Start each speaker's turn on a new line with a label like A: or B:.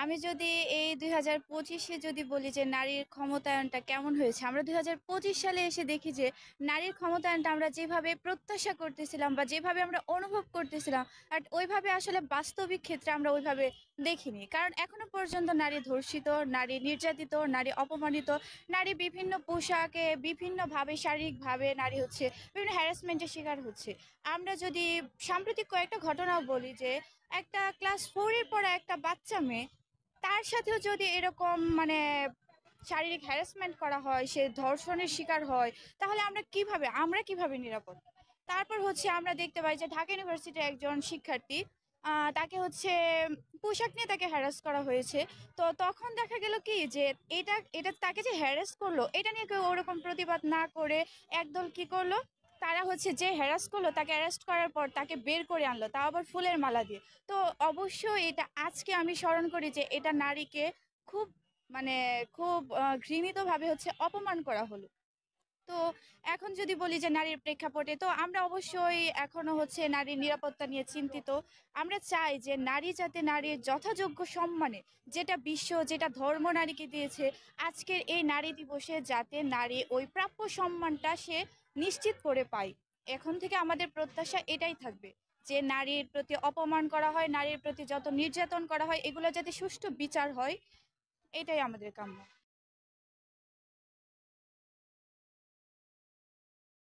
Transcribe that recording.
A: আমি যদি এই 2025-এ যদি বলি যে নারীর ক্ষমতায়নটা কেমন হয়েছে, আমরা 2025 সালে এসে দেখি যে নারীর ক্ষমতায়নটা আমরা যেভাবে প্রত্যাশা করতেছিলাম বা যেভাবে আমরা অনুভব করতেছিলাম, আর ওইভাবে আসলে বাস্তবিক ক্ষেত্রে আমরা ওইভাবে দেখিনি। কারণ এখনো পর্যন্ত নারী ধর্ষিত, নারী নির্যাতিত, নারী অপমানিত, নারী বিভিন্ন পোশাকে বিভিন্নভাবে শারীরিকভাবে নারী হচ্ছে বিভিন্ন হ্যারাসমেন্টের শিকার হচ্ছে। আমরা যদি সাম্প্রতিক কয়েকটা ঘটনাও বলি যে একটা ক্লাস 4-এর পড়া একটা বাচ্চা মেয়ে, তার সাথেও যদি এরকম মানে শারীরিক হ্যারাসমেন্ট করা হয়, সে ধর্ষণের শিকার হয়, তাহলে আমরা কিভাবে নিরাপদ? তারপর হচ্ছে আমরা দেখতে পাই যে ঢাকা ইউনিভার্সিটির একজন শিক্ষার্থী, তাকে হচ্ছে পোশাক নিয়ে তাকে হ্যারাস করা হয়েছে। তো তখন দেখা গেল কি যে এটা এটা তাকে যে হ্যারাস করলো এটা নিয়ে কেউ ওরকম প্রতিবাদ না করে একদল কি করলো, তারা হচ্ছে যে হ্যারাস করলো তাকে অ্যারেস্ট করার পর তাকে বের করে আনলো, তাও আবার ফুলের মালা দিয়ে। তো অবশ্যই এটা আজকে আমি স্মরণ করি যে এটা নারীকে খুব মানে খুব ঘৃণিতভাবে হচ্ছে অপমান করা হলো। তো এখন যদি বলি যে নারীর প্রেক্ষাপটে, তো আমরা অবশ্যই এখনো হচ্ছে নারীর নিরাপত্তা নিয়ে চিন্তিত। আমরা চাই যে নারী যাতে নারীর যথাযোগ্য সম্মানে, যেটা ধর্ম নারীকে দিয়েছে, আজকের এই নারী দিবসে যাতে নারী ওই প্রাপ্য সম্মানটা সে নিশ্চিত করে পায়। এখন থেকে আমাদের প্রত্যাশা এটাই থাকবে যে নারীর প্রতি অপমান করা হয়, নারীর প্রতি যত নির্যাতন করা হয়, এগুলো যাতে সুষ্ঠু বিচার হয়, এটাই আমাদের কাম্য।